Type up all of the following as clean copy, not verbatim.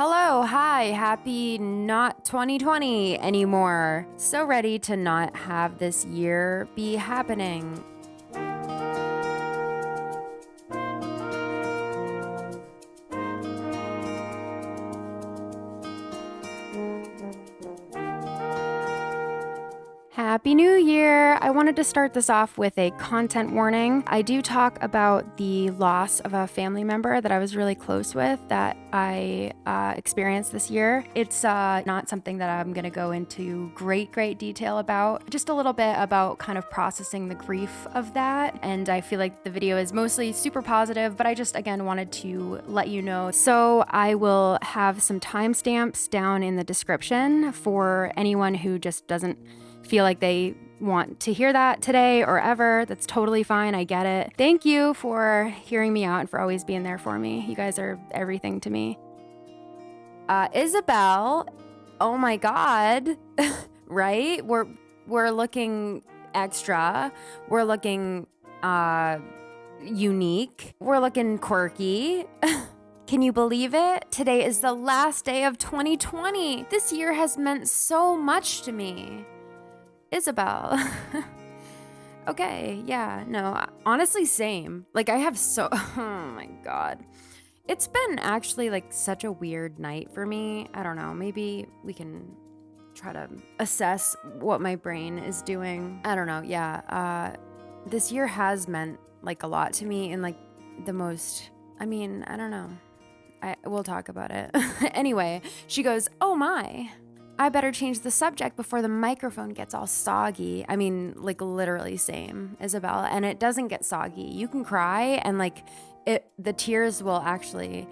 Hello, hi, happy not 2020 anymore. So ready to not have this year be happening. Happy New Year! I wanted to start this off with a content warning. I do talk about the loss of a family member that I was really close with that I experienced this year. It's not something that I'm going to go into great detail about. Just a little bit about kind of processing the grief of that. And I feel like the video is mostly super positive, but I just, again, wanted to let you know. So I will have some timestamps down in the description for anyone who just doesn't feel like they want to hear that today or ever. That's totally fine. I get it. Thank you for hearing me out and for always being there for me. You guys are everything to me. Isabel, oh my God, right? We're looking extra. We're looking unique. We're looking quirky. Can you believe it? Today is the last day of 2020. This year has meant so much to me. Isabel. Okay, yeah, no, honestly, same. Like, I have oh my God. It's been actually like such a weird night for me. I don't know, maybe we can try to assess what my brain is doing. I don't know, yeah. This year has meant like a lot to me in like the most, I don't know. We'll talk about it. Anyway, she goes, oh my. I better change the subject before the microphone gets all soggy. I mean, like literally same, Isabel. And it doesn't get soggy. You can cry and like the tears will actually,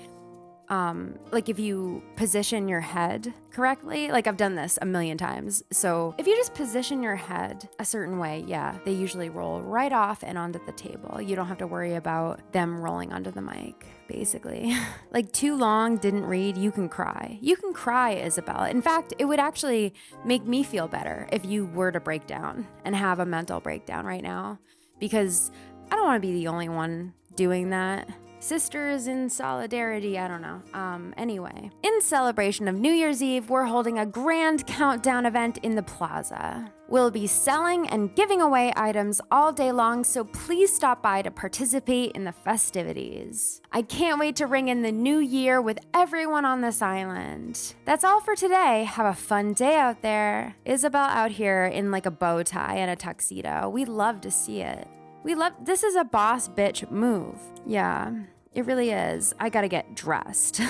like if you position your head correctly, like I've done this a million times. So if you just position your head a certain way, yeah, they usually roll right off and onto the table. You don't have to worry about them rolling onto the mic, basically. Like too long, didn't read, you can cry. You can cry, Isabel. In fact, it would actually make me feel better if you were to break down and have a mental breakdown right now, because I don't want to be the only one doing that. Sisters in solidarity, I don't know. Anyway, in celebration of New Year's Eve, we're holding a grand countdown event in the plaza. We'll be selling and giving away items all day long, so please stop by to participate in the festivities. I can't wait to ring in the new year with everyone on this island. That's all for today. Have a fun day out there. Isabel out here in like a bow tie and a tuxedo. We love to see it. This is a boss bitch move. Yeah, it really is. I gotta get dressed.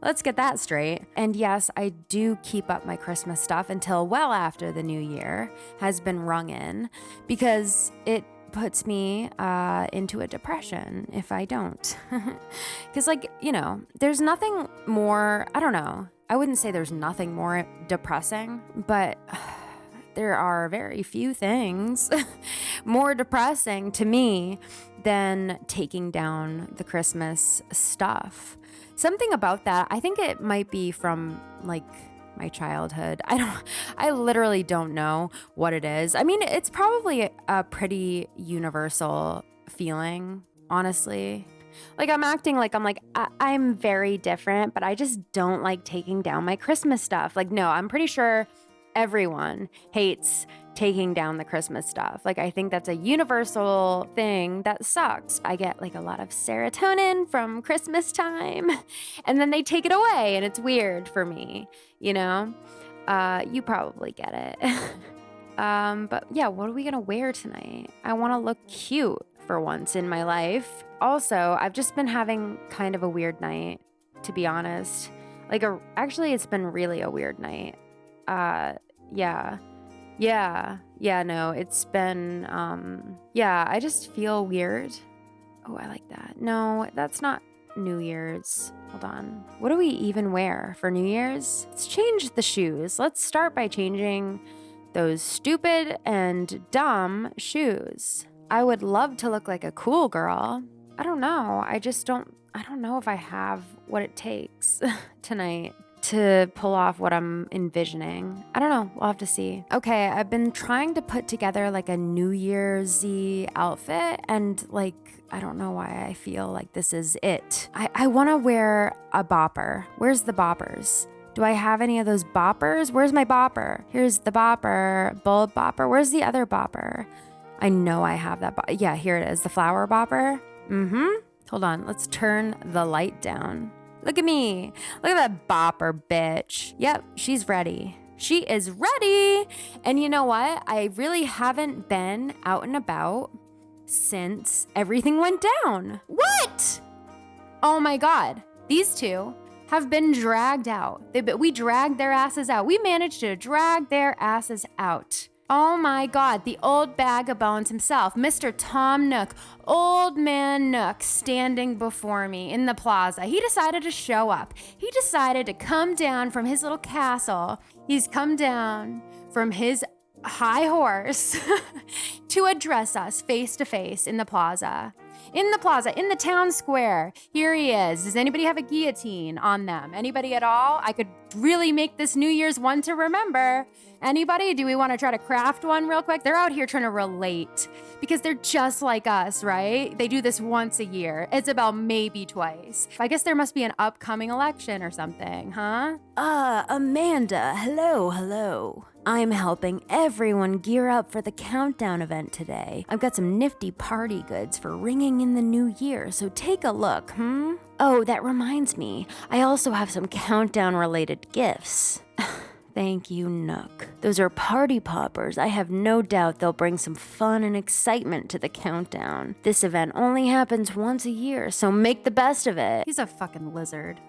Let's get that straight. And yes, I do keep up my Christmas stuff until well after the new year has been rung in, because it puts me into a depression if I don't. Because there's nothing more, I don't know. I wouldn't say there's nothing more depressing, but there are very few things more depressing to me than taking down the Christmas stuff. Something about that, I think it might be from like my childhood. I literally don't know what it is. I mean, it's probably a pretty universal feeling, honestly. Like I'm acting like I'm very different, but I just don't like taking down my Christmas stuff. Like, no, I'm pretty sure everyone hates taking down the Christmas stuff. Like, I think that's a universal thing that sucks. I get like a lot of serotonin from Christmas time, and then they take it away, and it's weird for me, you know? You probably get it. But yeah, what are we gonna wear tonight? I wanna look cute for once in my life. Also, I've just been having kind of a weird night, to be honest. Actually, it's been really a weird night. No, it's been, I just feel weird. Oh, I like that. No, that's not New Year's. Hold on. What do we even wear for New Year's? Let's change the shoes. Let's start by changing those stupid and dumb shoes. I would love to look like a cool girl. I don't know. I don't know if I have what it takes tonight. to pull off what I'm envisioning. I don't know. We'll have to see. Okay, I've been trying to put together like a New Year's-y outfit, and like, I don't know why I feel like this is it. I want to wear a bopper. Where's the boppers? Do I have any of those boppers? Where's my bopper? Here's the bopper, bulb bopper. Where's the other bopper? I know I have that. Yeah, here it is. The flower bopper. Hold on. Let's turn the light down. Look at me. Look at that bopper, bitch. Yep, she's ready. She is ready. And you know what? I really haven't been out and about since everything went down. What? Oh my God. These two have been dragged out. We dragged their asses out. We managed to drag their asses out. Oh my God, the old bag of bones himself, Mr. Tom Nook, old man Nook, standing before me in the plaza. He decided to show up. He decided to come down from his little castle. He's come down from his high horse to address us face to face in the plaza. In the town square. Here he is. Does anybody have a guillotine on them? Anybody at all? I could really make this New Year's one to remember. Anybody? Do we want to try to craft one real quick? They're out here trying to relate because they're just like us, right? They do this once a year. Isabel, maybe twice. I guess there must be an upcoming election or something, huh? Amanda, hello. I'm helping everyone gear up for the countdown event today. I've got some nifty party goods for ringing in the new year, so take a look, Oh, that reminds me. I also have some countdown-related gifts. Thank you, Nook. Those are party poppers. I have no doubt they'll bring some fun and excitement to the countdown. This event only happens once a year, so make the best of it. He's a fucking lizard.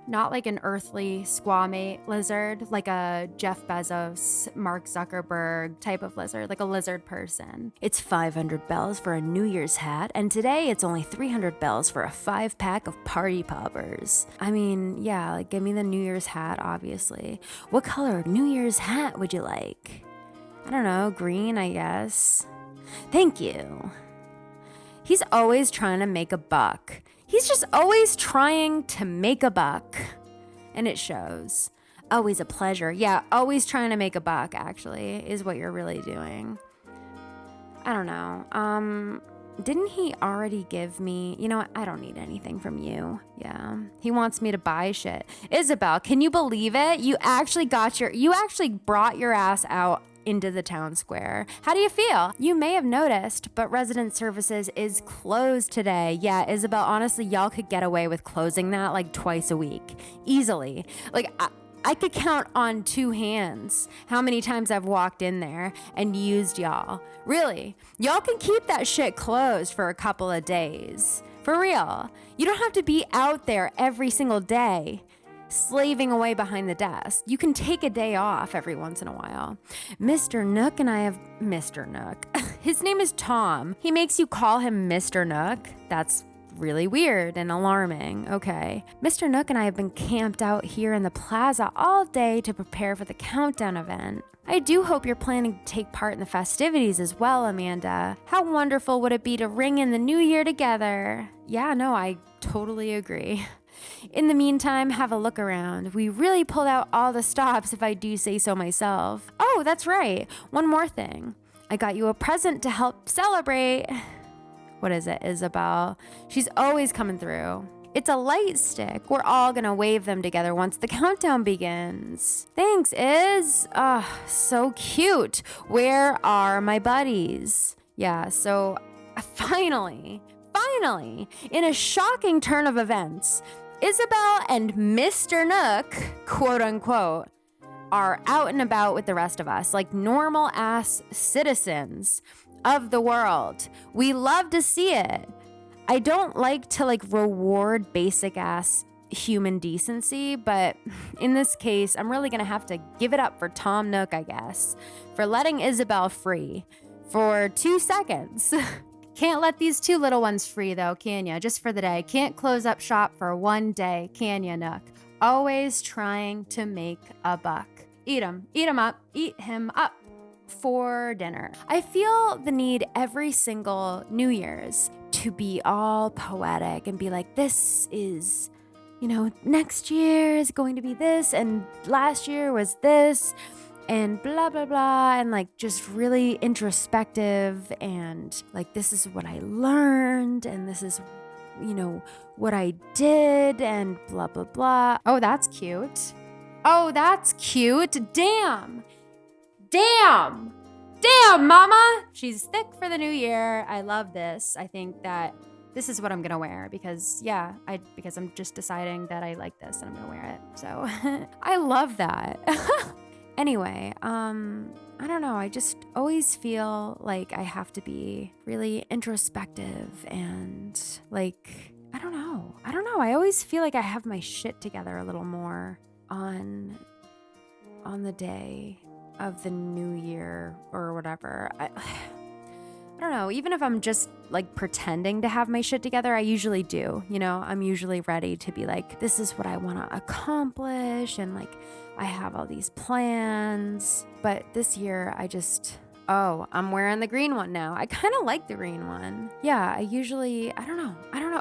Not like an earthly squamate lizard, like a Jeff Bezos, Mark Zuckerberg type of lizard, like a lizard person. It's 500 bells for a New Year's hat, and today it's only 300 bells for a 5-pack of party poppers. I mean, yeah, like give me the New Year's hat, obviously. What color New Year's hat would you like? I don't know, green, I guess. Thank you. He's always trying to make a buck. He's just always trying to make a buck. And it shows. Always a pleasure. Yeah, always trying to make a buck, actually, is what you're really doing. I don't know. Didn't he already give me... You know what? I don't need anything from you. Yeah. He wants me to buy shit. Isabel, can you believe it? You actually brought your ass out into the town square. How do you feel? You may have noticed, but resident services is closed today. Yeah, Isabel, honestly, y'all could get away with closing that like twice a week. Easily. Like, I could count on 2 hands how many times I've walked in there and used y'all. Really. Y'all can keep that shit closed for a couple of days. For real. You don't have to be out there every single day, slaving away behind the desk. You can take a day off every once in a while. Mr. Nook and I have... Mr. Nook. His name is Tom. He makes you call him Mr. Nook. That's really weird and alarming. Okay. Mr. Nook and I have been camped out here in the plaza all day to prepare for the countdown event. I do hope you're planning to take part in the festivities as well, Amanda. How wonderful would it be to ring in the new year together? Yeah, no, I totally agree. In the meantime, have a look around. We really pulled out all the stops, if I do say so myself. Oh, that's right. One more thing. I got you a present to help celebrate. What is it, Isabel? She's always coming through. It's a light stick. We're all gonna wave them together once the countdown begins. Thanks, Iz. So cute. Where are my buddies? Yeah, so finally, in a shocking turn of events, Isabel and Mr. Nook, quote unquote, are out and about with the rest of us, like normal ass citizens of the world. We love to see it. I don't like to reward basic ass human decency, but in this case, I'm really gonna have to give it up for Tom Nook, I guess, for letting Isabel free for 2 seconds. Can't let these 2 little ones free, though, can ya? Just for the day. Can't close up shop for one day, can ya, Nook? Always trying to make a buck. Eat him up for dinner. I feel the need every single New Year's to be all poetic and be like, this is next year is going to be this, and last year was this, and blah, blah, blah, and like just really introspective, and like, this is what I learned, and this is, what I did, and blah, blah, blah. Oh, that's cute. Oh, that's cute. Damn. Damn. Damn, mama. She's thick for the new year. I love this. I think that this is what I'm going to wear because I'm just deciding that I like this and I'm going to wear it. So I love that. Anyway, I don't know. I just always feel like I have to be really introspective and like, I don't know. I always feel like I have my shit together a little more on the day of the new year or whatever. I don't know. Even if I'm just like pretending to have my shit together, I usually do. I'm usually ready to be like, this is what I want to accomplish. And like, I have all these plans. But this year, I'm wearing the green one now. I kind of like the green one. Yeah, I don't know.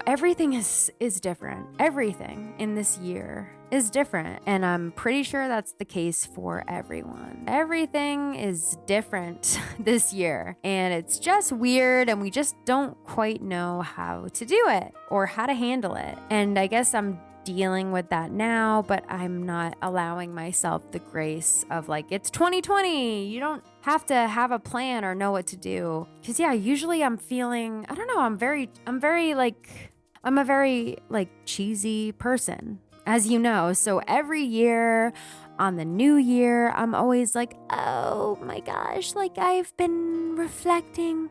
Everything is different. Everything in this year is different. And I'm pretty sure that's the case for everyone. Everything is different this year. And it's just weird. And we just don't quite know how to do it or how to handle it. And I guess I'm dealing with that now, but I'm not allowing myself the grace of like, it's 2020. You don't have to have a plan or know what to do. Cause usually I'm feeling, I don't know. I'm a very like cheesy person, as you know. So every year on the new year, I'm always like, oh my gosh, like I've been reflecting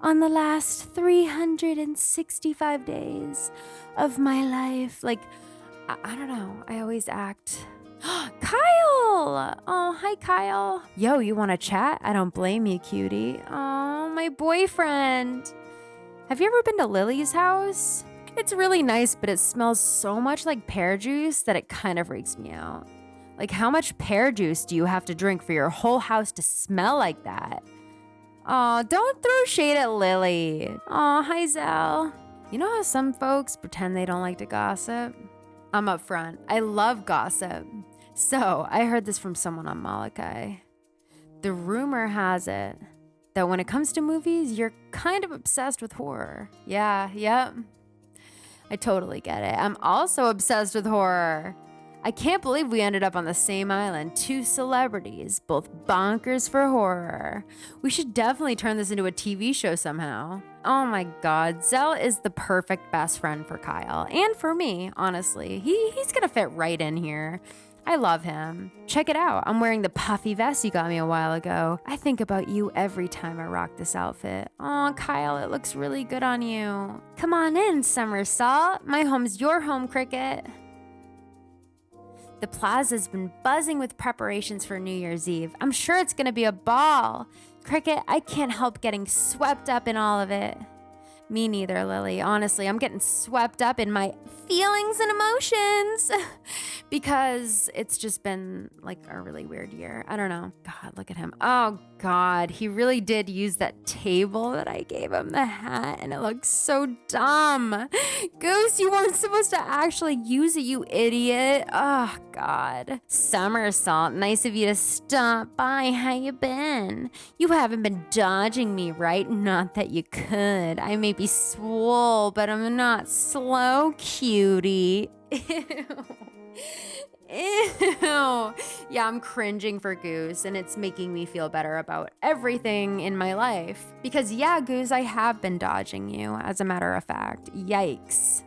on the last 365 days of my life. Like, I don't know. I always act. Kyle! Oh, hi, Kyle. Yo, you want to chat? I don't blame you, cutie. Oh, my boyfriend. Have you ever been to Lily's house? It's really nice, but it smells so much like pear juice that it kind of freaks me out. Like, how much pear juice do you have to drink for your whole house to smell like that? Oh, don't throw shade at Lily. Oh, hi, Zell. You know how some folks pretend they don't like to gossip? I'm up front. I love gossip. So I heard this from someone on Molokai. The rumor has it that when it comes to movies, you're kind of obsessed with horror. Yeah, yep. I totally get it. I'm also obsessed with horror. I can't believe we ended up on the same island. Two celebrities, both bonkers for horror. We should definitely turn this into a TV show somehow. Oh my God, Zell is the perfect best friend for Kyle and for me, honestly. He's gonna fit right in here. I love him. Check it out. I'm wearing the puffy vest you got me a while ago. I think about you every time I rock this outfit. Oh, Kyle, it looks really good on you. Come on in, Somersault. My home's your home, Cricket. The plaza's been buzzing with preparations for New Year's Eve. I'm sure it's gonna be a ball. Cricket, I can't help getting swept up in all of it. Me neither, Lily. Honestly, I'm getting swept up in my feelings and emotions because it's just been like a really weird year. I don't know. God, look at him. Oh God, he really did use that table that I gave him, the hat, and it looks so dumb. Goose, you weren't supposed to actually use it, you idiot. Oh God. Somersault, nice of you to stop by. How you been? You haven't been dodging me, right? Not that you could. I may be swole, but I'm not slow, cutie. Ew. Ew. Yeah, I'm cringing for Goose, and it's making me feel better about everything in my life. Because yeah, Goose, I have been dodging you, as a matter of fact. Yikes.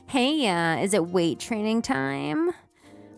Hey, is it weight training time?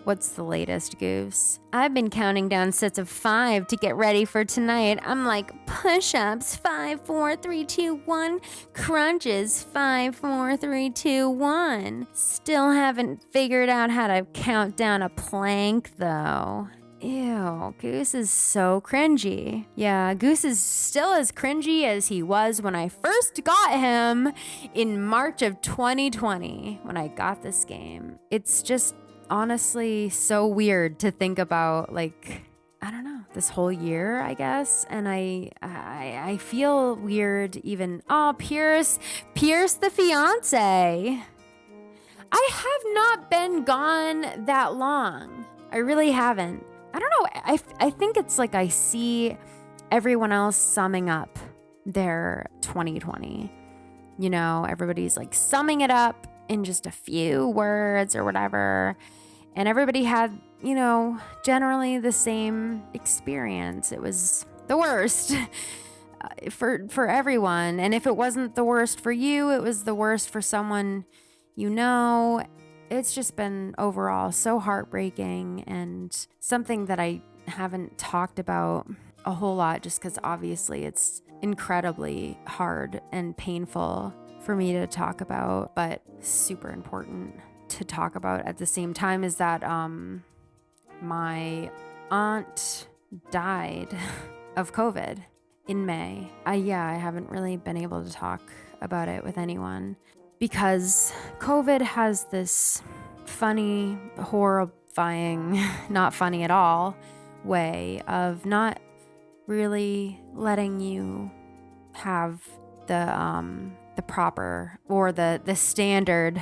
What's the latest, Goose? I've been counting down sets of 5 to get ready for tonight. I'm like push-ups, 5, 4, 3, 2, 1. Crunches, 5, 4, 3, 2, 1. Still haven't figured out how to count down a plank, though. Ew, Goose is so cringy. Yeah, Goose is still as cringy as he was when I first got him in March of 2020, when I got this game. It's just honestly so weird to think about, like, I don't know, this whole year, I guess. And I feel weird even. Oh, Pierce the fiance. I have not been gone that long. I really haven't. I don't know. I think it's like I see everyone else summing up their 2020. You know, everybody's like summing it up in just a few words or whatever. And everybody had, you know, generally the same experience. It was the worst for everyone. And if it wasn't the worst for you, it was the worst for someone you know. It's just been overall so heartbreaking and something that I haven't talked about a whole lot just because obviously it's incredibly hard and painful for me to talk about, but super important to talk about at the same time is that my aunt died of COVID in May. I haven't really been able to talk about it with anyone because COVID has this funny, horrifying, not funny at all way of not really letting you have the proper or the standard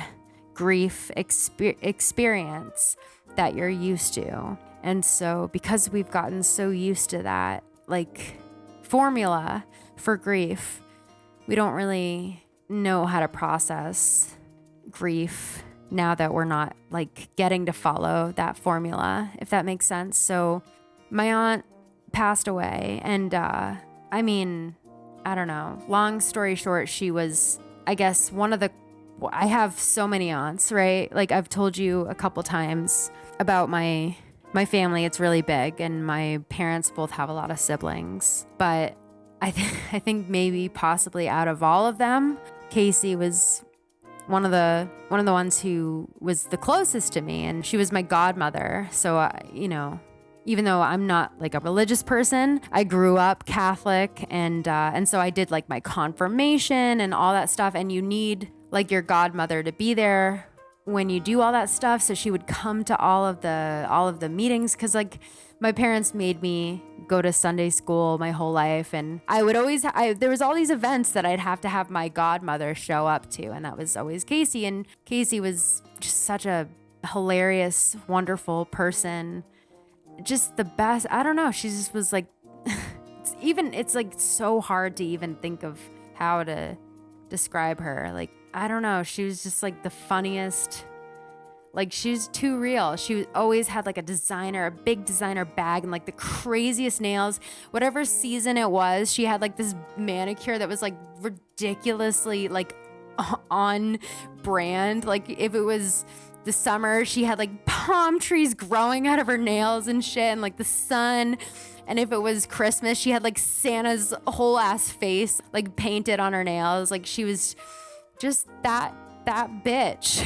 grief experience that you're used to. And so because we've gotten so used to that like formula for grief, we don't really know how to process grief now that we're not like getting to follow that formula, if that makes sense. So my aunt passed away and I mean, I don't know, long story short, she was, I guess, I have so many aunts, right? Like I've told you a couple times about my family. It's really big and my parents both have a lot of siblings, but I think maybe possibly out of all of them, Casey was one of the ones who was the closest to me, and she was my godmother. So, you know, even though I'm not like a religious person, I grew up Catholic, and so I did like my confirmation and all that stuff. And you need like your godmother to be there when you do all that stuff. So she would come to all of the meetings, because like my parents made me go to Sunday school my whole life, and I would always there was all these events that I'd have to have my godmother show up to, and that was always Casey. And Casey was just such a hilarious, wonderful person. Just the best. I don't know. She just was like, it's like so hard to even think of how to describe her. Like, I don't know. She was just like the funniest. Like, she was too real. She always had like a big designer bag and like the craziest nails. Whatever season it was, she had like this manicure that was like ridiculously like on brand. Like if it was the summer, she had like palm trees growing out of her nails and shit, and like the sun. And if it was Christmas, she had like Santa's whole ass face like painted on her nails. Like she was just that bitch.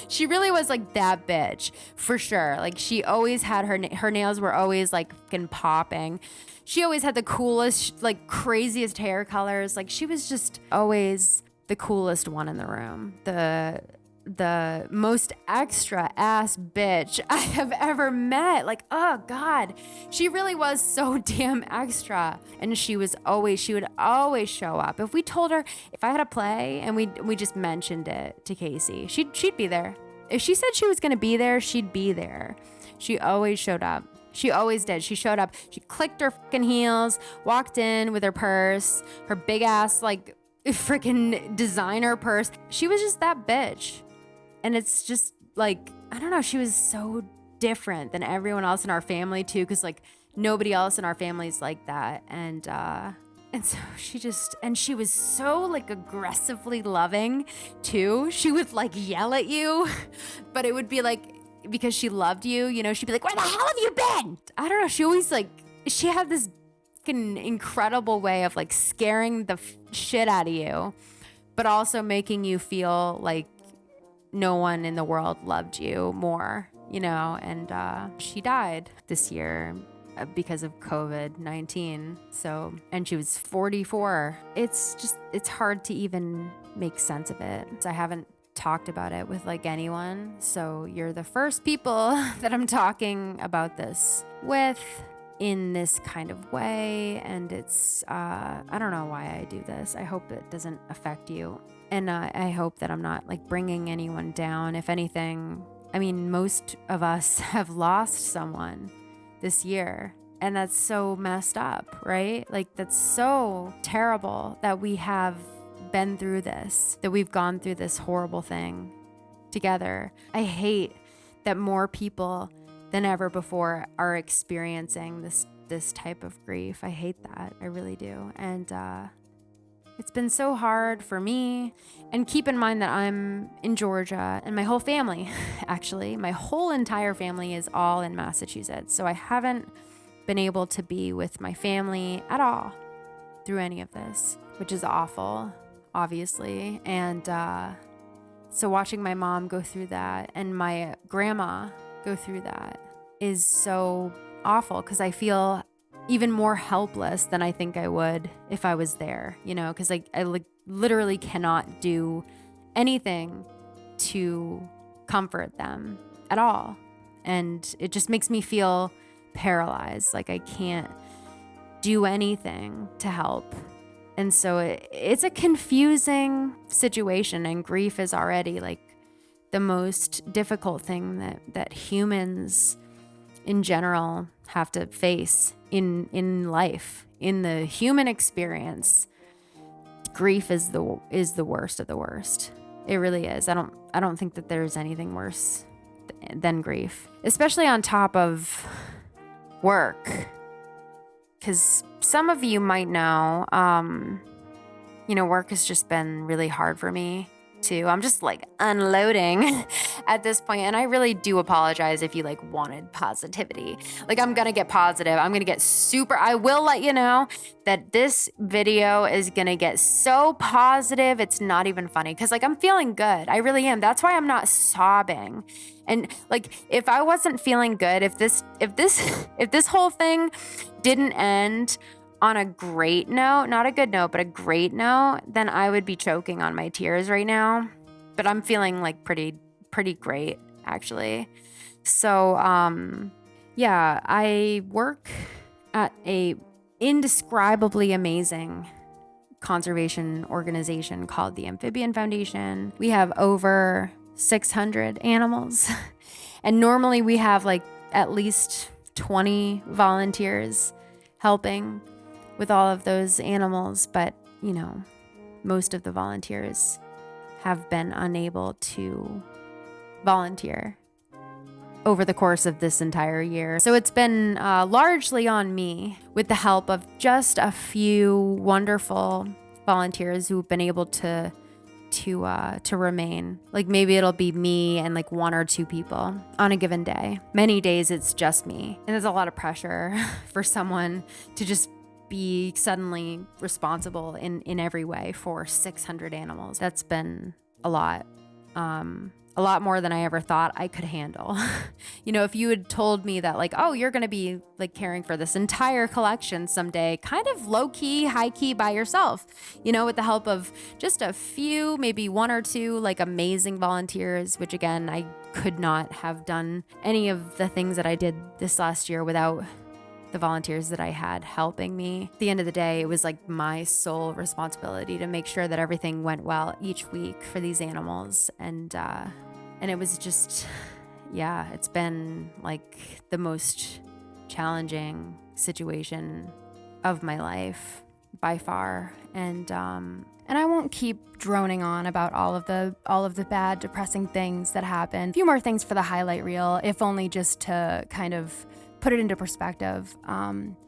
She really was like that bitch for sure. Like she always had her nails were always like fucking popping. She always had the coolest, like craziest hair colors. Like she was just always the coolest one in the room. The most extra ass bitch I have ever met. Like, oh God, she really was so damn extra. And she would always show up. If we told her, if I had a play and we just mentioned it to Casey, she'd be there. If she said she was going to be there, she'd be there. She always showed up. She always did. She showed up. She clicked her fucking heels, walked in with her purse, her big ass, like freaking designer purse. She was just that bitch. And it's just like, I don't know, she was so different than everyone else in our family too, because like nobody else in our family is like that. And so she was so like aggressively loving too. She would like yell at you, but it would be like, because she loved you, you know, she'd be like, where the hell have you been? I don't know. She had this fucking incredible way of like scaring the shit out of you, but also making you feel like no one in the world loved you more, you know. And she died this year because of COVID-19. So, and she was 44. It's hard to even make sense of it. I haven't talked about it with like anyone. So you're the first people that I'm talking about this with in this kind of way. And it's, I don't know why I do this. I hope it doesn't affect you. And I hope that I'm not like bringing anyone down. If anything, I mean, most of us have lost someone this year. And that's so messed up, right? Like, that's so terrible that we have been through this, that we've gone through this horrible thing together. I hate that more people than ever before are experiencing this type of grief. I hate that. I really do. And it's been so hard for me. And keep in mind that I'm in Georgia, and my whole family, actually, my whole entire family is all in Massachusetts. So I haven't been able to be with my family at all through any of this, which is awful, obviously. And so watching my mom go through that and my grandma go through that is so awful, because I feel even more helpless than I think I would if I was there, because I literally cannot do anything to comfort them at all. And it just makes me feel paralyzed, like I can't do anything to help. And so it's a confusing situation, and grief is already like the most difficult thing that humans in general have to face in life. In the human experience, grief is the worst of the worst. It really is. I don't think that there's anything worse than grief, especially on top of work. Because some of you might know, work has just been really hard for me too. I'm just like unloading at this point, and I really do apologize if you like wanted positivity. Like, I'm gonna get positive. I'm gonna get super. I will let you know that this video is gonna get so positive, it's not even funny, because like I'm feeling good. I really am. That's why I'm not sobbing. And like, if I wasn't feeling good, if this whole thing didn't end on a great note, not a good note, but a great note, then I would be choking on my tears right now. But I'm feeling like pretty great, actually. So, yeah, I work at a indescribably amazing conservation organization called the Amphibian Foundation. We have over 600 animals. And normally we have like at least 20 volunteers helping with all of those animals. But, most of the volunteers have been unable to volunteer over the course of this entire year. So it's been largely on me, with the help of just a few wonderful volunteers who've been able to remain. Like, maybe it'll be me and like one or two people on a given day. Many days it's just me. And there's a lot of pressure for someone to just be suddenly responsible in every way for 600 animals. That's been a lot more than I ever thought I could handle. If you had told me that like, oh, you're going to be like caring for this entire collection someday, kind of low key, high key by yourself, with the help of just a few, maybe one or two like amazing volunteers, which again, I could not have done any of the things that I did this last year without the volunteers that I had helping me. At the end of the day, it was like my sole responsibility to make sure that everything went well each week for these animals. And it was just, yeah, it's been like the most challenging situation of my life by far. And I won't keep droning on about all of the bad, depressing things that happened. A few more things for the highlight reel, if only just to kind of put it into perspective.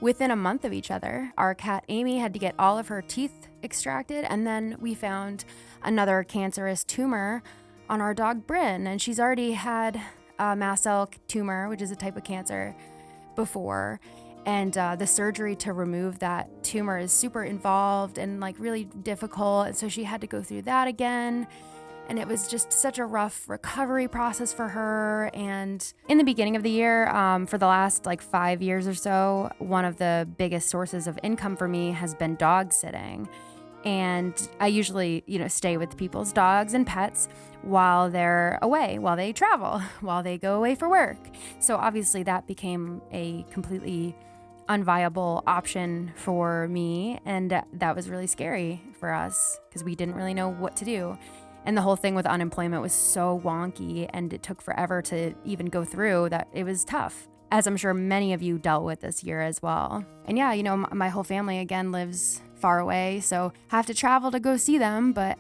Within a month of each other, our cat Amy had to get all of her teeth extracted, and then we found another cancerous tumor on our dog Bryn, and she's already had a mast cell tumor, which is a type of cancer, before. And the surgery to remove that tumor is super involved and like really difficult, and so she had to go through that again. And it was just such a rough recovery process for her. And in the beginning of the year, for the last like 5 years or so, one of the biggest sources of income for me has been dog sitting. And I usually, stay with people's dogs and pets while they're away, while they travel, while they go away for work. So obviously that became a completely unviable option for me. And that was really scary for us because we didn't really know what to do. And the whole thing with unemployment was so wonky, and it took forever to even go through that it was tough, as I'm sure many of you dealt with this year as well. And yeah, my whole family again lives far away, so have to travel to go see them, but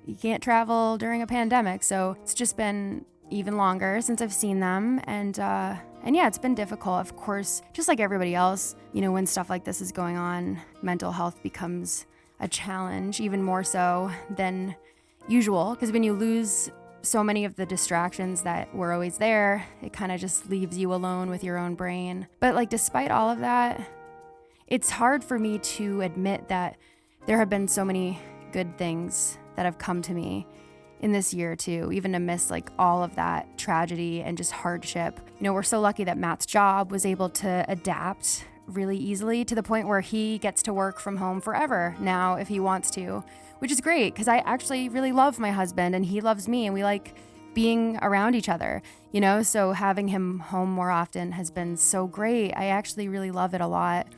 you can't travel during a pandemic. So it's just been even longer since I've seen them. And yeah, it's been difficult. Of course, just like everybody else, when stuff like this is going on, mental health becomes a challenge, even more so than usual, because when you lose so many of the distractions that were always there, it kind of just leaves you alone with your own brain. But despite all of that, it's hard for me to admit that there have been so many good things that have come to me in this year too, even amidst all of that tragedy and just hardship. We're so lucky that Matt's job was able to adapt really easily to the point where he gets to work from home forever now if he wants to, which is great because I actually really love my husband and he loves me and we like being around each other, so having him home more often has been so great. I actually really love it a lot.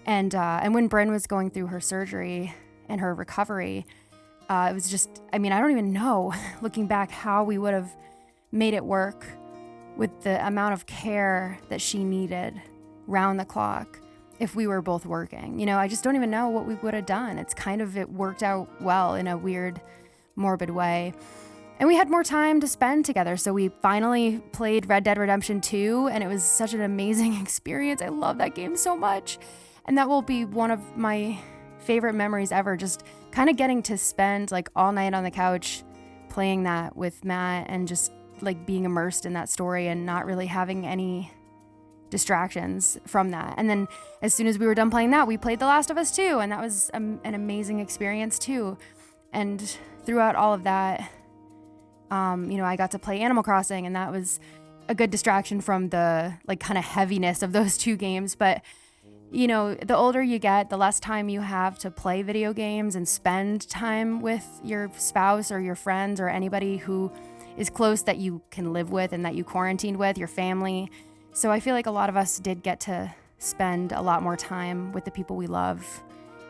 And when Bryn was going through her surgery and her recovery, it was just, I don't even know, looking back, how we would have made it work with the amount of care that she needed round the clock if we were both working. I just don't even know what we would have done. It worked out well in a weird, morbid way. And we had more time to spend together. So we finally played Red Dead Redemption 2, and it was such an amazing experience. I love that game so much. And that will be one of my favorite memories ever, just kind of getting to spend all night on the couch playing that with Matt and just being immersed in that story and not really having any distractions from that. And then as soon as we were done playing that, we played The Last of Us 2, and that was an amazing experience too. And throughout all of that, I got to play Animal Crossing, and that was a good distraction from the kind of heaviness of those two games. But the older you get, the less time you have to play video games and spend time with your spouse or your friends or anybody who is close that you can live with and that you quarantined with, your family. So I feel like a lot of us did get to spend a lot more time with the people we love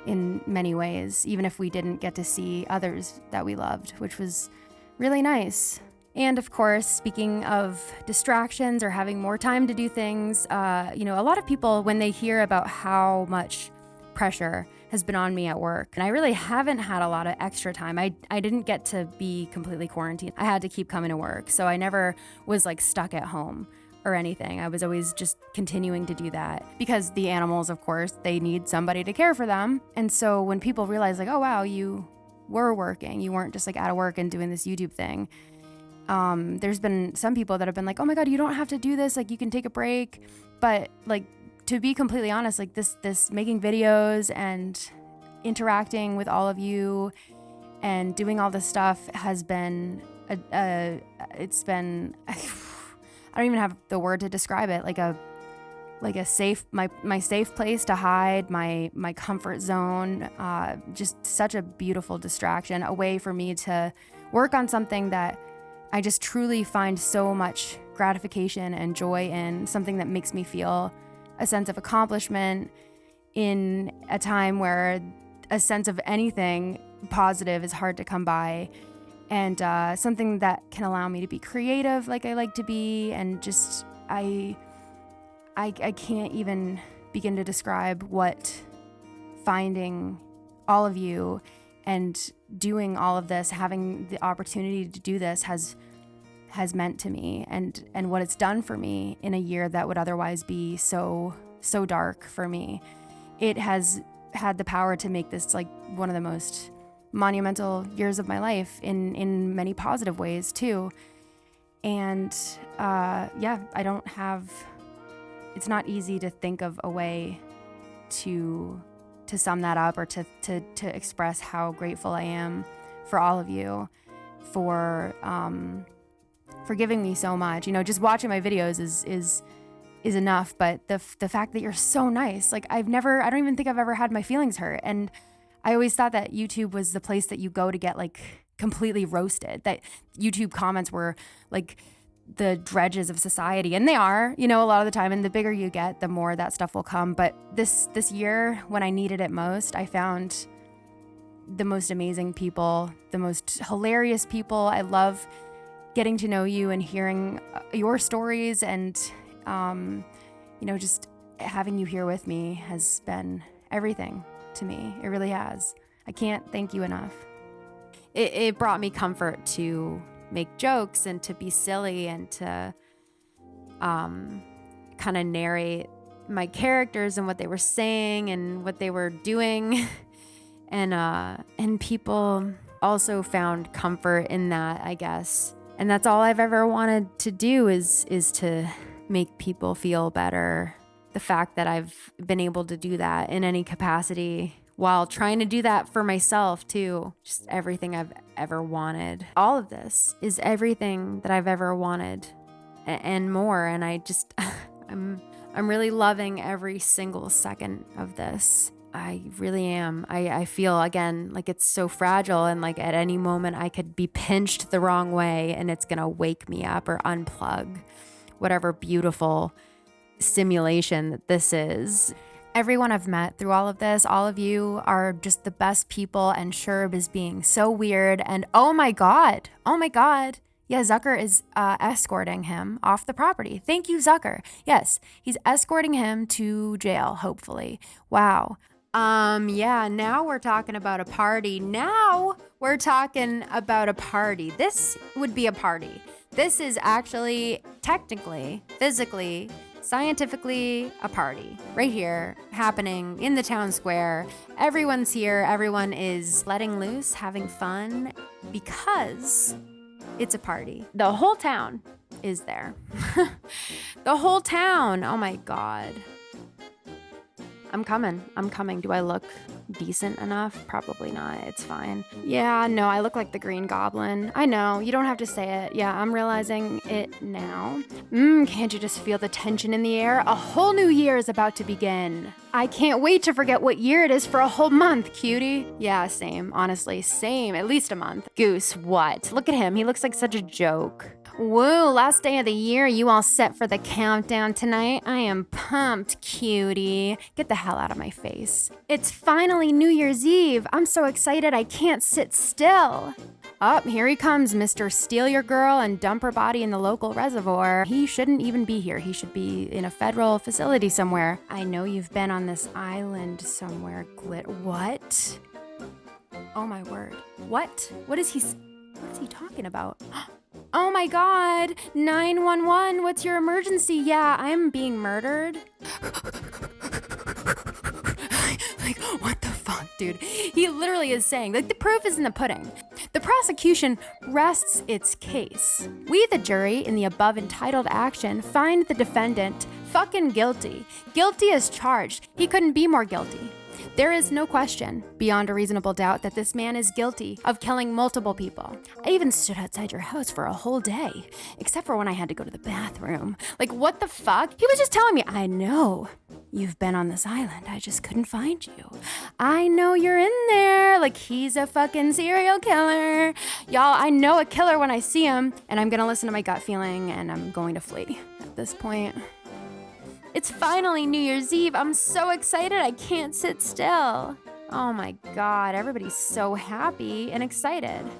in many ways, even if we didn't get to see others that we loved, which was really nice. And of course, speaking of distractions or having more time to do things, a lot of people, when they hear about how much pressure has been on me at work, and I really haven't had a lot of extra time. I didn't get to be completely quarantined. I had to keep coming to work. So I never was stuck at home or anything. I was always just continuing to do that because the animals, of course, they need somebody to care for them. And so when people realize oh, wow, you were working, you weren't just out of work and doing this YouTube thing. There's been some people that have been oh my God, you don't have to do this. You can take a break. But to be completely honest, this making videos and interacting with all of you and doing all this stuff has been, it's been, I don't even have the word to describe it. A safe, my safe place to hide, my comfort zone, just such a beautiful distraction, a way for me to work on something that I just truly find so much gratification and joy in, something that makes me feel a sense of accomplishment in a time where a sense of anything positive is hard to come by, and something that can allow me to be creative like I like to be, and just I can't even begin to describe what finding all of you and doing all of this, having the opportunity to do this has meant to me, and what it's done for me in a year that would otherwise be so dark for me. It has had the power to make this one of the most monumental years of my life in many positive ways too. And it's not easy to think of a way to sum that up or to express how grateful I am for all of you for giving me so much. Just watching my videos is enough, but the fact that you're so nice, I don't even think I've ever had my feelings hurt. And I always thought that YouTube was the place that you go to get completely roasted, that YouTube comments were the dredges of society. And they are, a lot of the time. And the bigger you get, the more that stuff will come. But this year, when I needed it most, I found the most amazing people, the most hilarious people. I love getting to know you and hearing your stories, and just having you here with me has been everything to me. It really has. I can't thank you enough. It brought me comfort to make jokes and to be silly and to kind of narrate my characters and what they were saying and what they were doing. And people also found comfort in that, I guess. And that's all I've ever wanted to do is to make people feel better. The fact that I've been able to do that in any capacity while trying to do that for myself too. Just everything I've ever wanted. All of this is everything that I've ever wanted and more. And I just, I'm really loving every single second of this. I really am. I feel, again, like it's so fragile, and like at any moment I could be pinched the wrong way and it's gonna wake me up or unplug whatever beautiful simulation that this is. Everyone I've met through all of this, all of you are just the best people, and Sherb is being so weird. And oh my God. Yeah, Zucker is escorting him off the property. Thank you, Zucker. Yes, he's escorting him to jail, hopefully. Wow. Yeah, now we're talking about a party. This would be a party. This is actually technically, physically, scientifically a party right here happening in the town square. Everyone's here. Everyone is letting loose, having fun because it's a party. The whole town is there. The whole town. Oh my God. I'm coming. Do I look decent enough? Probably not. It's fine. Yeah, no, I look like the Green Goblin. I know, you don't have to say it. Yeah, I'm realizing it now. Can't you just feel the tension in the air? A whole new year is about to begin. I can't wait to forget what year it is for a whole month, cutie. Yeah, same. Honestly, same. At least a month. Goose, what? Look at him. He looks like such a joke. Woo, last day of the year. You all set for the countdown tonight? I am pumped, cutie. Get the hell out of my face. It's finally New Year's Eve. I'm so excited I can't sit still. Up, here he comes, Mr. Steal Your Girl and Dump Her Body in the local reservoir. He shouldn't even be here. He should be in a federal facility somewhere. I know you've been on this island somewhere, What? Oh my word. What? What is he talking about? Oh my God, 911, what's your emergency? Yeah, I'm being murdered. Like, what the fuck, dude? He literally is saying, like, the proof is in the pudding. The prosecution rests its case. We, the jury, in the above entitled action, find the defendant fucking guilty. Guilty as charged. He couldn't be more guilty. There is no question, beyond a reasonable doubt, that this man is guilty of killing multiple people. I even stood outside your house for a whole day, except for when I had to go to the bathroom. Like, what the fuck? He was just telling me, I know you've been on this island. I just couldn't find you. I know you're in there. Like, he's a fucking serial killer. Y'all, I know a killer when I see him, and I'm gonna listen to my gut feeling, and I'm going to flee at this point. It's finally New Year's Eve. I'm so excited I can't sit still. Oh my God, everybody's so happy and excited.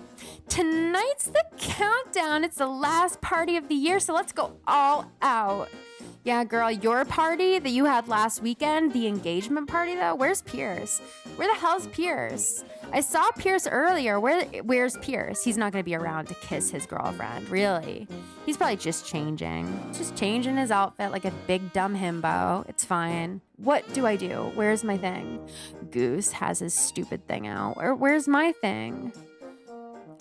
Tonight's the countdown. It's the last party of the year, so let's go all out. Yeah, girl, your party that you had last weekend, the engagement party though, where's Pierce? Where the hell's Pierce? I saw Pierce earlier. Where's Pierce? He's not gonna be around to kiss his girlfriend, really. He's probably just changing his outfit like a big dumb himbo. It's fine. What do I do? Where's my thing? Goose has his stupid thing out. Where's my thing?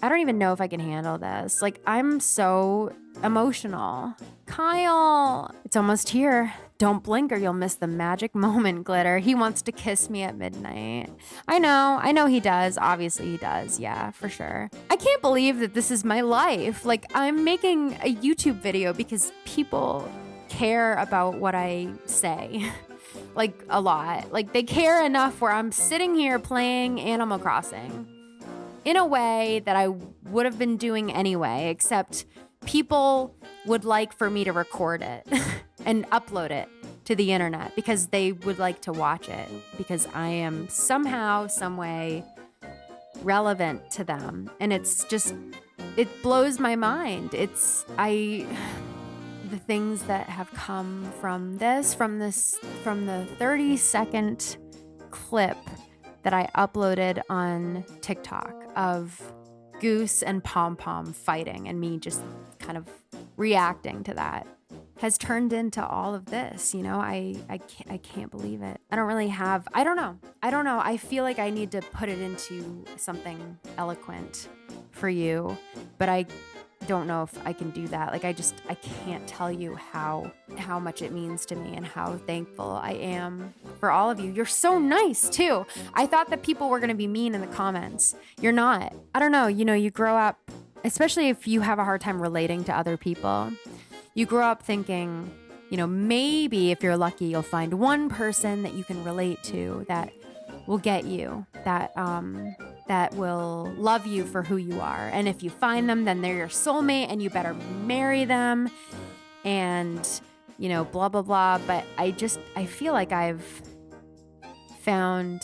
I don't even know if I can handle this. Like, I'm so emotional. Kyle, it's almost here. Don't blink or you'll miss the magic moment, Glitter. He wants to kiss me at midnight. I know he does. Obviously he does. Yeah, for sure. I can't believe that this is my life. Like, I'm making a YouTube video because people care about what I say. Like, a lot. Like, they care enough where I'm sitting here playing Animal Crossing in a way that I would have been doing anyway, except people would like for me to record it and upload it to the internet because they would like to watch it because I am somehow, some way relevant to them. And it's just, it blows my mind. The things that have come from the 30-second clip that I uploaded on TikTok of Goose and Pom Pom fighting and me just kind of reacting to that has turned into all of this. You know, I can't believe it. I don't know. I feel like I need to put it into something eloquent for you, but I don't know if I can do that. Like, I can't tell you how much it means to me and how thankful I am for all of you. You're so nice too. I thought that people were going to be mean in the comments. You're not. I don't know. You know, you grow up, especially if you have a hard time relating to other people, you grow up thinking, you know, maybe if you're lucky, you'll find one person that you can relate to that will get you, that will love you for who you are. And if you find them, then they're your soulmate and you better marry them and, you know, blah, blah, blah. But I feel like I found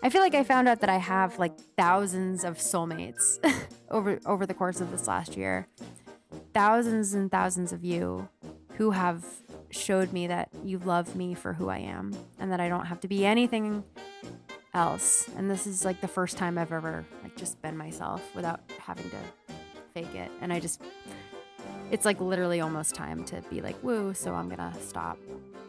out that I have like thousands of soulmates over the course of this last year. Thousands and thousands of you who have showed me that you love me for who I am and that I don't have to be anything else. And this is like the first time I've ever like just been myself without having to fake it. And it's like literally almost time to be like, woo. So I'm gonna stop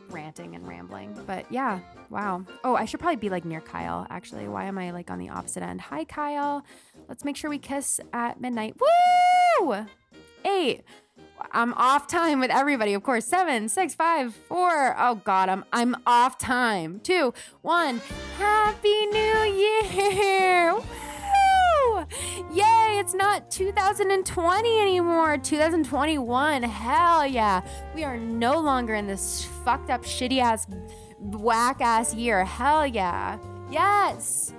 ranting and rambling. But yeah, wow. Oh, I should probably be like near Kyle, actually. Why am I like on the opposite end? Hi, Kyle. Let's make sure we kiss at midnight. Woo! 8. I'm off time with everybody, of course. 7, 6, 5, 4. Oh God, I'm off time. 2, 1. Happy New Year! Woo! Yay! It's not 2020 anymore. 2021. Hell yeah! We are no longer in this fucked up, shitty ass, whack ass year. Hell yeah! Yes.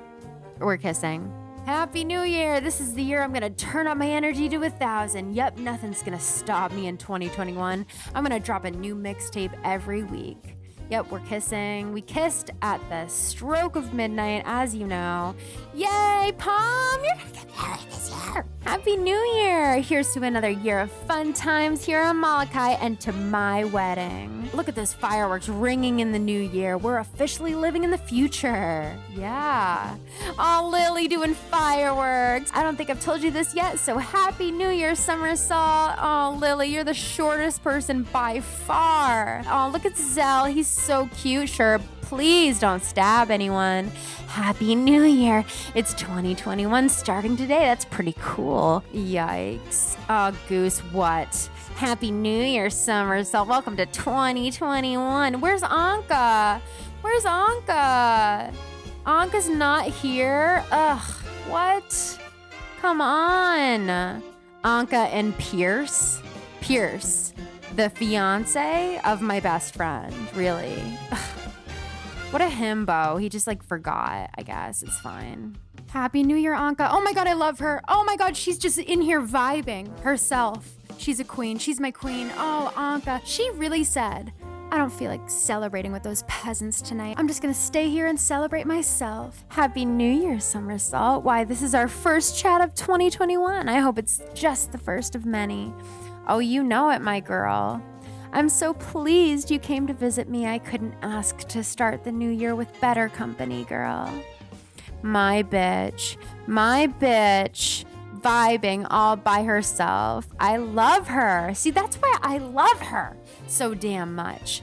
We're kissing. Happy New Year! This is the year I'm gonna turn up my energy to 1,000. Yep, nothing's gonna stop me in 2021. I'm gonna drop a new mixtape every week. Yep, we're kissing. We kissed at the stroke of midnight, as you know. Yay, Palm! You're gonna get married this year! Happy New Year! Here's to another year of fun times here on Molokai and to my wedding. Look at those fireworks ringing in the new year. We're officially living in the future. Yeah. Oh, Lily doing fireworks. I don't think I've told you this yet, so Happy New Year, Somersault. Oh, Lily, you're the shortest person by far. Oh, look at Zell. He's so cute. Sure, please don't stab anyone. Happy New Year. It's 2021 starting today. That's pretty cool. Yikes. Oh, Goose, what? Happy New Year, Somersault. Welcome to 2021. Where's Anka? Where's Anka? Anka's not here? Ugh, what? Come on. Anka and Pierce? Pierce, the fiance of my best friend. Really? Ugh. What a himbo. He just like forgot, I guess. It's fine. Happy New Year, Anka. Oh my God, I love her. Oh my God, she's just in here vibing herself. She's a queen. She's my queen. Oh, Anka. She really said, I don't feel like celebrating with those peasants tonight. I'm just gonna stay here and celebrate myself. Happy New Year, Somersault. Why, this is our first chat of 2021. I hope it's just the first of many. Oh, you know it, my girl. I'm so pleased you came to visit me. I couldn't ask to start the new year with better company, girl. My bitch, vibing all by herself. I love her. See, that's why I love her so damn much.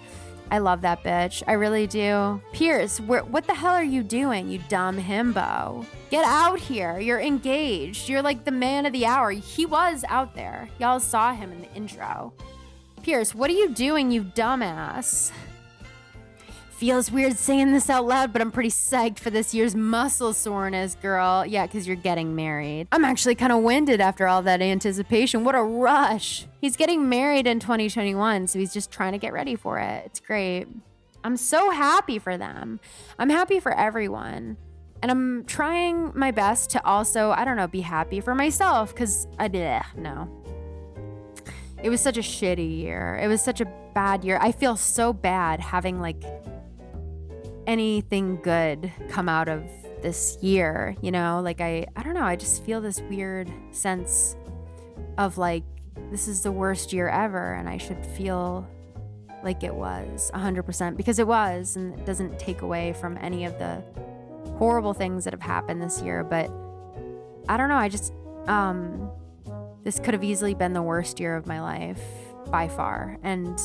I love that bitch. I really do. Pierce, what the hell are you doing, you dumb himbo? Get out here. You're engaged. You're like the man of the hour. He was out there. Y'all saw him in the intro. Pierce, what are you doing, you dumbass? Feels weird saying this out loud, but I'm pretty psyched for this year's muscle soreness, girl. Yeah, because you're getting married. I'm actually kind of winded after all that anticipation. What a rush. He's getting married in 2021, so he's just trying to get ready for it. It's great. I'm so happy for them. I'm happy for everyone. And I'm trying my best to also, I don't know, be happy for myself, because no. it was such a shitty year. It was such a bad year. I feel so bad having like anything good come out of this year, you know? Like I don't know, I just feel this weird sense of like, this is the worst year ever, and I should feel like it was 100%, because it was, and it doesn't take away from any of the horrible things that have happened this year. But I don't know, I just this could have easily been the worst year of my life by far, and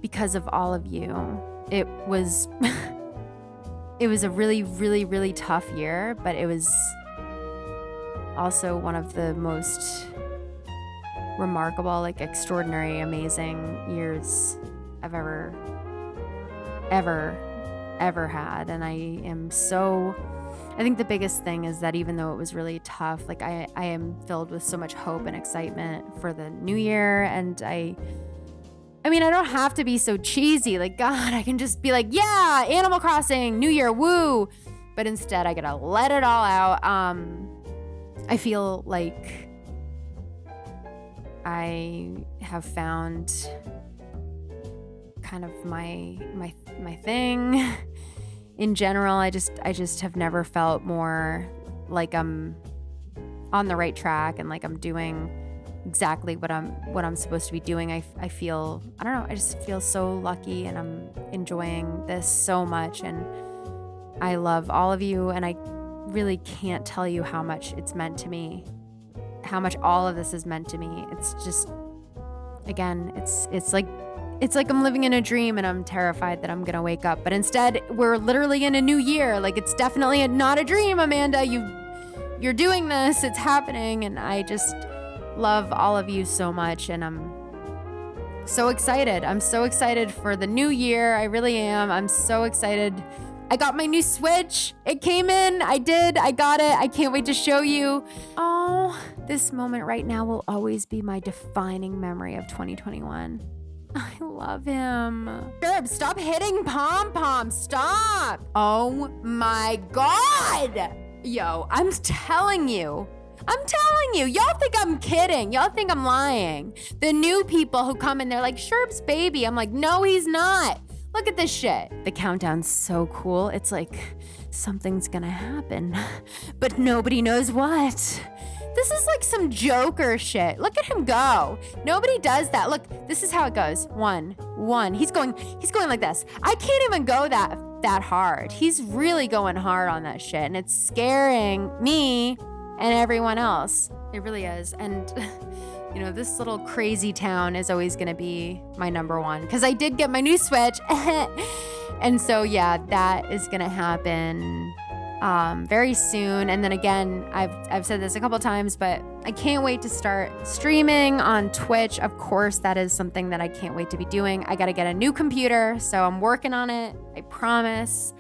because of all of you, it was it was a really, really, really tough year, but it was also one of the most remarkable, like extraordinary, amazing years I've ever had. And I think the biggest thing is that even though it was really tough, like I am filled with so much hope and excitement for the new year. And I mean, I don't have to be so cheesy. Like, God, I can just be like, yeah, Animal Crossing, New Year, woo. But instead, I gotta let it all out. I feel like I have found kind of my thing. In general, I just have never felt more like I'm on the right track and like I'm doing exactly what I'm supposed to be doing. I feel, I don't know, I just feel so lucky, and I'm enjoying this so much, and I love all of you, and I really can't tell you how much it's meant to me, how much all of this has meant to me. It's just, again, it's like I'm living in a dream, and I'm terrified that I'm gonna wake up, but instead we're literally in a new year. Like, it's definitely not a dream, Amanda. You're doing this, it's happening, and I just love all of you so much, and I'm so excited. I'm so excited for the new year. I really am. I'm so excited. I got my new Switch. It came in. I got it. I can't wait to show you. Oh, this moment right now will always be my defining memory of 2021. I love him. Gerb, stop hitting pom-pom. Stop. Oh my God. Yo, I'm telling you. Y'all think I'm kidding. Y'all think I'm lying. The new people who come in, they're like, Sherb's baby. I'm like, no, he's not. Look at this shit. The countdown's so cool. It's like something's gonna happen, but nobody knows what. This is like some Joker shit. Look at him go. Nobody does that. Look, this is how it goes. One. He's going like this. I can't even go that hard. He's really going hard on that shit, and it's scaring me and everyone else. It really is. And you know, this little crazy town is always going to be my number one, because I did get my new Switch. And so, yeah, that is going to happen very soon. And then again, I've said this a couple times, but I can't wait to start streaming on Twitch. Of course, that is something that I can't wait to be doing. I got to get a new computer, so I'm working on it. I promise.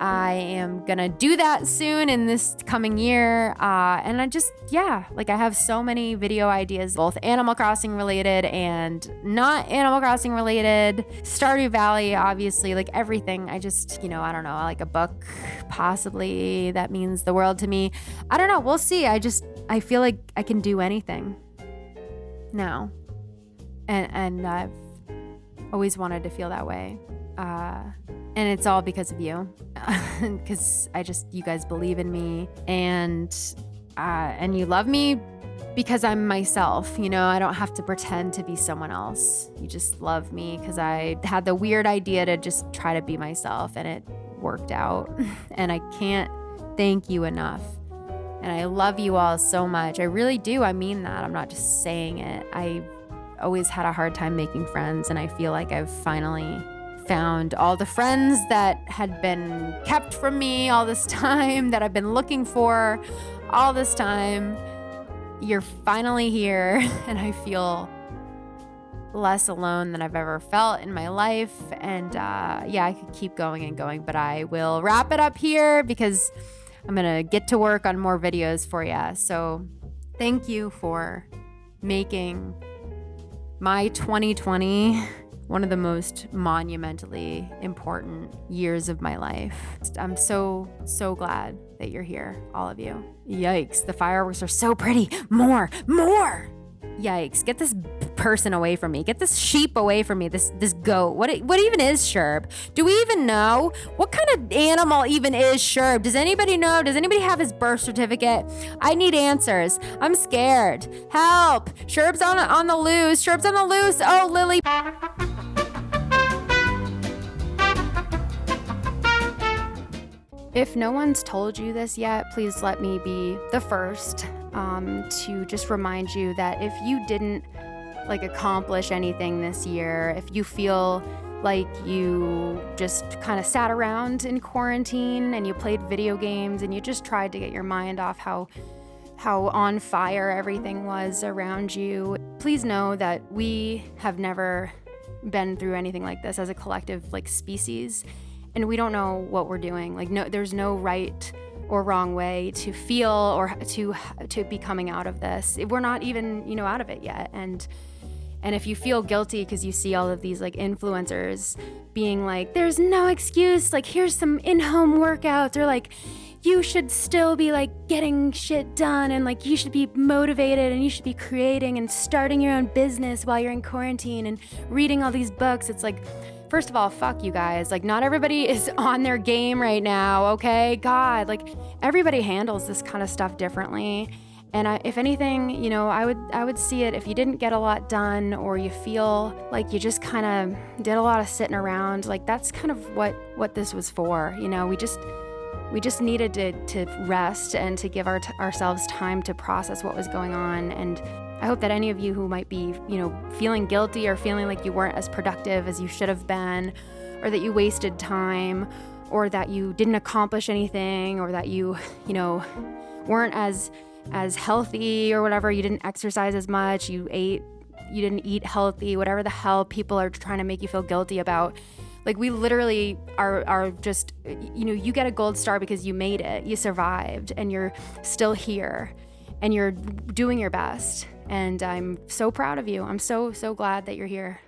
I am gonna do that soon in this coming year. And I have so many video ideas, both Animal Crossing related and not Animal Crossing related. Stardew Valley, obviously, like everything. I don't know, like a book, possibly, that means the world to me. I don't know, we'll see. I feel like I can do anything now. And I've always wanted to feel that way. And it's all because of you, because you guys believe in me, and you love me because I'm myself. You know, I don't have to pretend to be someone else. You just love me because I had the weird idea to just try to be myself, and it worked out. And I can't thank you enough. And I love you all so much. I really do. I mean that. I'm not just saying it. I always had a hard time making friends, and I feel like I've finally found all the friends that had been kept from me all this time, that I've been looking for all this time. You're finally here, and I feel less alone than I've ever felt in my life. And I could keep going and going, but I will wrap it up here because I'm gonna get to work on more videos for you. So thank you for making my 2020 one of the most monumentally important years of my life. I'm so glad that you're here, all of you. Yikes, the fireworks are so pretty. More. Yikes, get this person away from me. Get this sheep away from me, this goat. What even is Sherb? Do we even know? What kind of animal even is Sherb? Does anybody know? Does anybody have his birth certificate? I need answers. I'm scared. Help! Sherb's on the loose. Sherb's on the loose. Oh, Lily. If no one's told you this yet, please let me be the first to just remind you that if you didn't accomplish anything this year, if you feel like you just kind of sat around in quarantine and you played video games and you just tried to get your mind off how on fire everything was around you, please know that we have never been through anything like this as a collective species. And we don't know what we're doing. There's no right or wrong way to feel or to be coming out of this. We're not even, out of it yet. And if you feel guilty because you see all of these influencers being there's no excuse, here's some in-home workouts, or you should still be getting shit done, and you should be motivated, and you should be creating and starting your own business while you're in quarantine and reading all these books. It's first of all, fuck you guys. Not everybody is on their game right now, okay? God, everybody handles this kind of stuff differently. And if anything, I would see it if you didn't get a lot done, or you feel like you just kind of did a lot of sitting around. That's kind of what this was for. We just needed to rest and to give ourselves time to process what was going on. And I hope that any of you who might be, feeling guilty or feeling like you weren't as productive as you should have been, or that you wasted time, or that you didn't accomplish anything, or that you weren't as healthy or whatever, you didn't exercise as much, you didn't eat healthy, whatever the hell people are trying to make you feel guilty about. We literally are just, you get a gold star because you made it, you survived, and you're still here, and you're doing your best. And I'm so proud of you. I'm so glad that you're here.